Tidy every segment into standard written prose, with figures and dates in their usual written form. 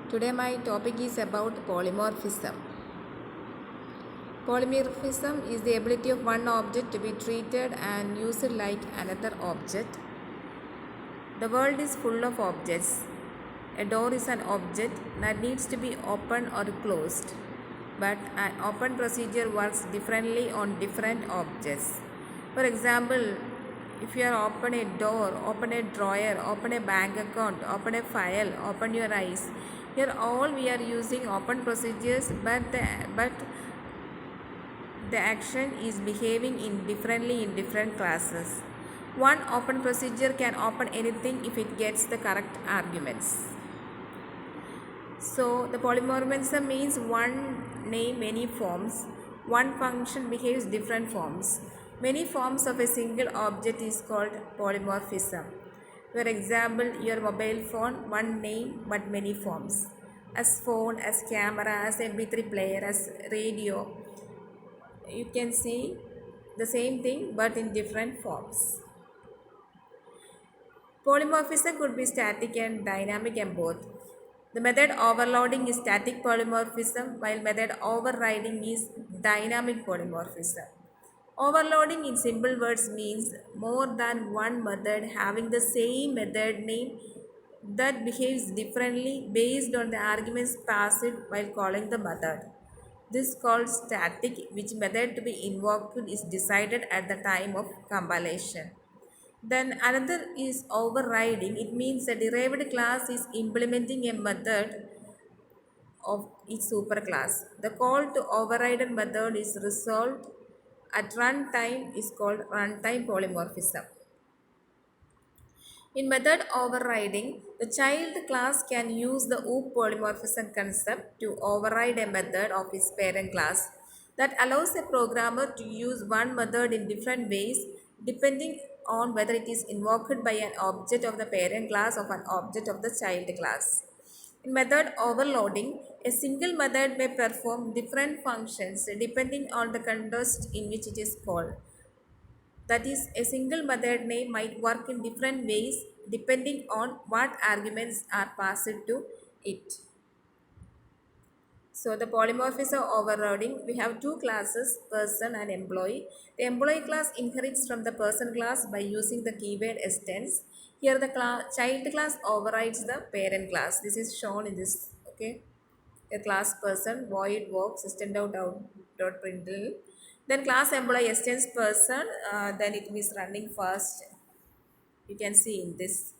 Today my topic is about polymorphism. Polymorphism is the ability of one object to be treated and used like another object. The world is full of objects. A door is an object that needs to be opened or closed, but an open procedure works differently on different objects. For example, if you are open a door, open a drawer, open a bank account, open a file, open your eyes, here all we are using open procedures, but the action is behaving in differently in different classes. One open procedure can open anything if it gets the correct arguments. So the polymorphism means one name many forms, one function behaves different forms. Many forms of a single object is called polymorphism. For example, your mobile phone, one name but many forms. As phone, as camera, as MP3 player, as radio. You can see the same thing but in different forms. Polymorphism could be static and dynamic and both. The method overloading is static polymorphism while method overriding is dynamic polymorphism. Overloading in simple words means more than one method having the same method name that behaves differently based on the arguments passed while calling the method. This is called static, which method to be invoked is decided at the time of compilation. Then another is overriding. It means a derived class is implementing a method of its superclass. The call to override a method is resolved at runtime is called runtime polymorphism. In method overriding, the child class can use the OOP polymorphism concept to override a method of its parent class that allows a programmer to use one method in different ways depending on whether it is invoked by an object of the parent class or an object of the child class. In method overloading, a single method may perform different functions depending on the context in which it is called. That is, a single method name might work in different ways depending on what arguments are passed to it. So the polymorphism overloading, we have two classes, person and employee. The employee class inherits from the person class by using the keyword extends. Here the child class overrides the parent class. This is shown in this, okay. A class person, void work, system.out.println. Then class employee extends person, then it is running first. You can see in this.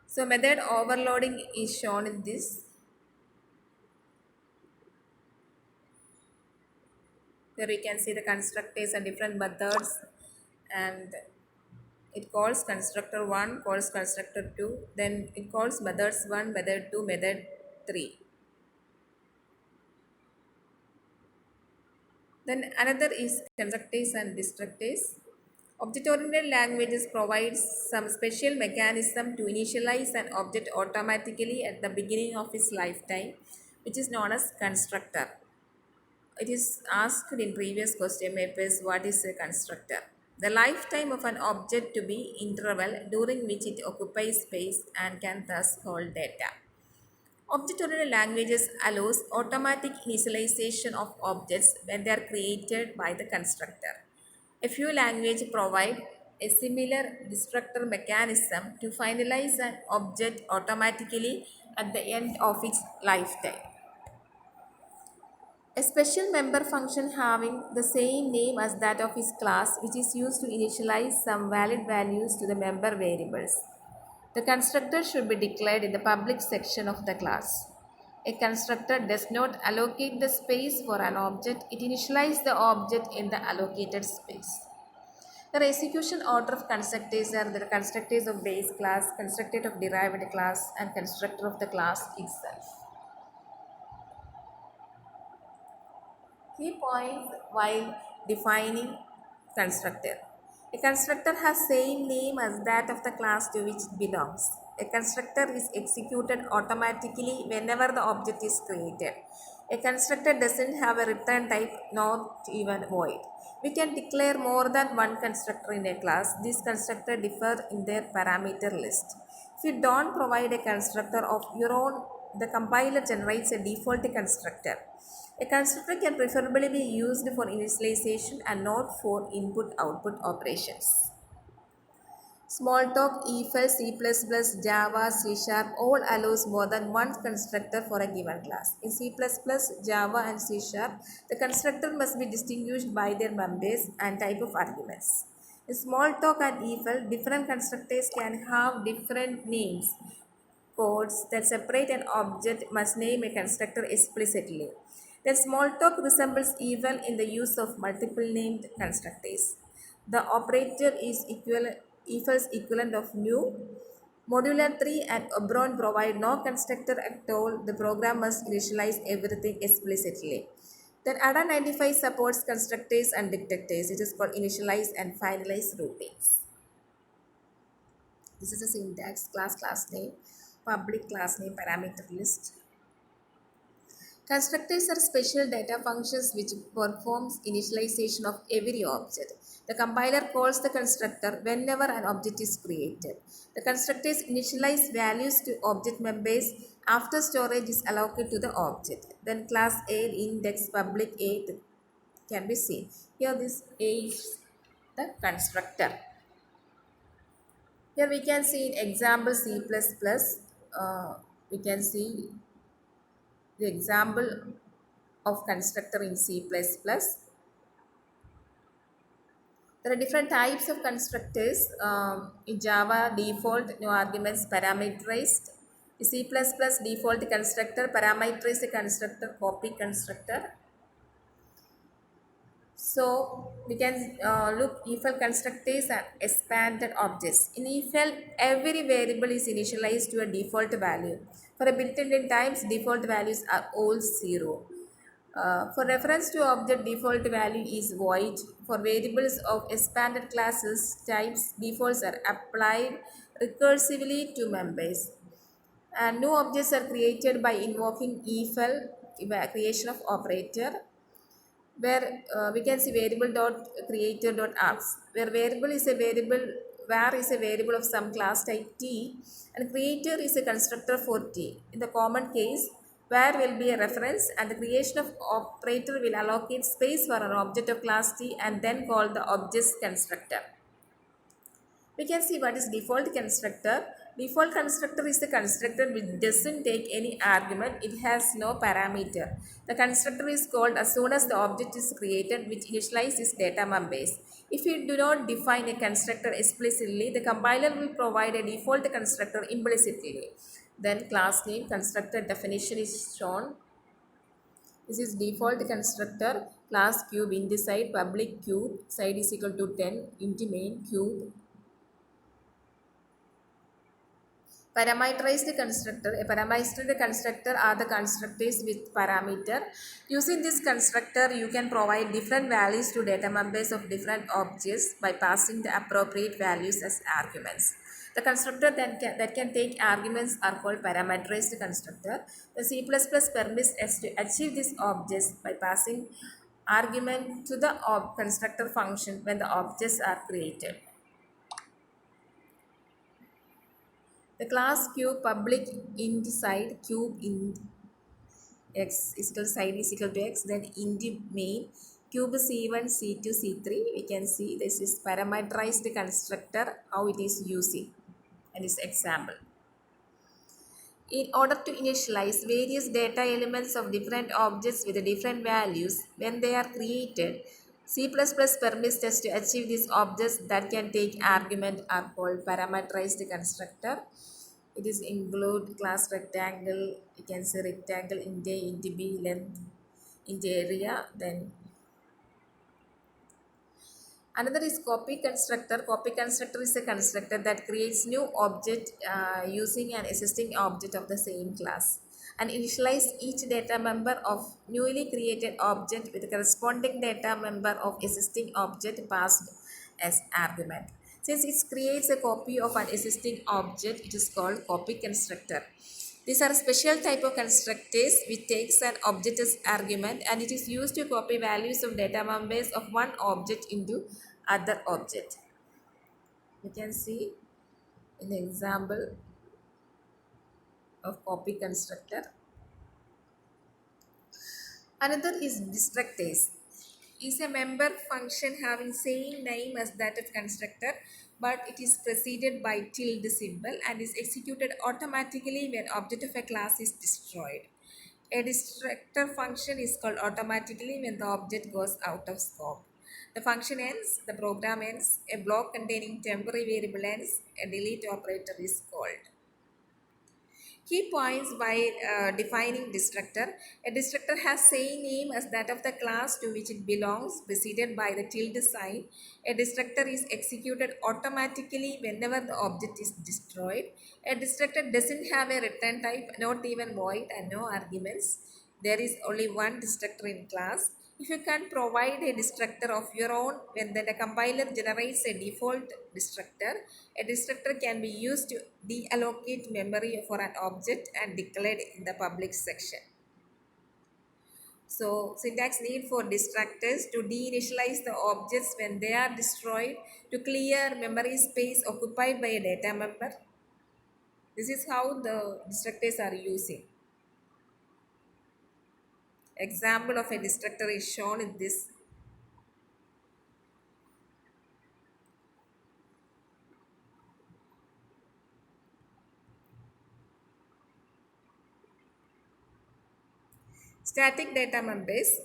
So method overloading is shown in this. There we can see the constructors and different methods, and it calls constructor 1, calls constructor 2, then it calls methods 1, method 2, method 3. Then another is constructors and destructors. Object-oriented languages provide some special mechanism to initialize an object automatically at the beginning of its lifetime, which is known as constructor. It is asked in previous question papers what is a constructor. The lifetime of an object to be interval during which it occupies space and can thus hold data. Object-oriented languages allows automatic initialization of objects when they are created by the constructor. A few languages provide a similar destructor mechanism to finalize an object automatically at the end of its lifetime. A special member function having the same name as that of its class, which is used to initialize some valid values to the member variables. The constructor should be declared in the public section of the class. A constructor does not allocate the space for an object, it initializes the object in the allocated space. The execution order of constructors are the constructors of base class, constructor of derived class, and constructor of the class itself. Key points while defining constructor. A constructor has same name as that of the class to which it belongs. A constructor is executed automatically whenever the object is created. A constructor doesn't have a return type, not even void. We can declare more than one constructor in a class. These constructors differ in their parameter list. If you don't provide a constructor of your own, the compiler generates a default constructor. A constructor can preferably be used for initialization and not for input-output operations. Smalltalk, EFL, C++, Java, C Sharp all allows more than one constructor for a given class. In C++, Java and C Sharp, the constructor must be distinguished by their members and type of arguments. In Smalltalk and EFL, different constructors can have different names. Codes that separate an object must name a constructor explicitly. Then Smalltalk resembles EFL in the use of multiple named constructors. The operator is EFL's equivalent of new. Modular 3 and Obron provide no constructor at all. The program must initialize everything explicitly. Then ADA 95 supports constructors and detectors. It is called initialize and finalize routines. This is a syntax, class name, public class name, parameter list. Constructors are special data functions which performs initialization of every object. The compiler calls the constructor whenever an object is created. The constructors initialize values to object members after storage is allocated to the object. Then class A, index, public A can be seen. Here this A is the constructor. Here we can see in example C++, we can see the example of constructor in C++. There are different types of constructors. In Java, default, no arguments, parameterized. In C++, default constructor, parameterized constructor, copy constructor. So we can look EFL constructors and expanded objects. In EFL, every variable is initialized to a default value. For a built-in types, default values are all 0. For reference to object, default value is void. For variables of expanded classes, types, defaults are applied recursively to members. And new objects are created by invoking EFL, creation of operator, where we can see variable dot creator dot args, where variable is a variable, var is a variable of some class type t, and creator is a constructor for t. In the common case, var will be a reference and the creation of operator will allocate space for an object of class t and then call the object's constructor. We can see what is default constructor. Default constructor is the constructor which doesn't take any argument. It has no parameter. The constructor is called as soon as the object is created, which initializes its data members. If you do not define a constructor explicitly, the compiler will provide a default constructor implicitly. Then class name, constructor definition is shown. This is default constructor, class cube, int side, public cube, side is equal to 10, int main cube. Parameterized constructor. A parameterized constructor are the constructors with parameter. Using this constructor, you can provide different values to data members of different objects by passing the appropriate values as arguments. The constructor that can take arguments are called parameterized constructor. The C++ permits us to achieve these objects by passing argument to the constructor function when the objects are created. The class cube public int side cube int x is equal to side is equal to x, then int main cube c1 c2 c3. We can see this is parameterized constructor, how it is using, and this example. In order to initialize various data elements of different objects with different values when they are created, C++ permits us to achieve these objects that can take argument are called parameterized constructor. It is include class rectangle, you can say rectangle, int a, int b, length, int area. Then another is copy constructor. Copy constructor is a constructor that creates new object using an existing object of the same class and initialize each data member of newly created object with the corresponding data member of existing object passed as argument. Since it creates a copy of an existing object, it is called copy constructor. These are special type of constructors which takes an object as argument and it is used to copy values of data members of one object into other object. You can see in the example of copy constructor. Another is destructors. Is a member function having same name as that of constructor, but it is preceded by tilde symbol and is executed automatically when object of a class is destroyed. A destructor function is called automatically when the object goes out of scope. The function ends, the program ends, a block containing temporary variable ends, a delete operator is called. Key points by defining destructor. A destructor has same name as that of the class to which it belongs, preceded by the tilde sign. A destructor is executed automatically whenever the object is destroyed. A destructor doesn't have a return type, not even void, and no arguments. There is only one destructor in class. If you can provide a destructor of your own, when then the compiler generates a default destructor, a destructor can be used to deallocate memory for an object and declared in the public section. So syntax need for destructors to deinitialize the objects when they are destroyed, to clear memory space occupied by a data member. This is how the destructors are using. Example of a destructor is shown in this. Static data members.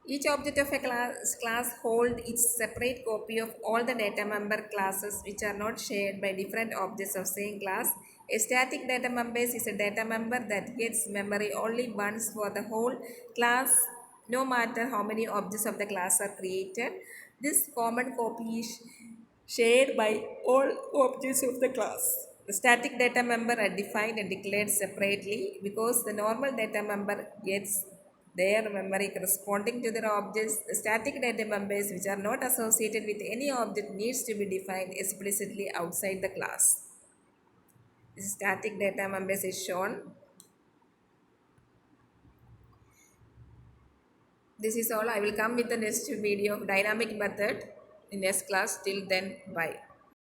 Each object of a class holds its separate copy of all the data member classes which are not shared by different objects of same class. A static data member is a data member that gets memory only once for the whole class, no matter how many objects of the class are created. This common copy is shared by all objects of the class. The static data member are defined and declared separately because the normal data member gets their memory corresponding to their objects. The static data members which are not associated with any object needs to be defined explicitly outside the class. This static data members is shown. This is all. I will come with the next video of dynamic method in next class. Till then, bye.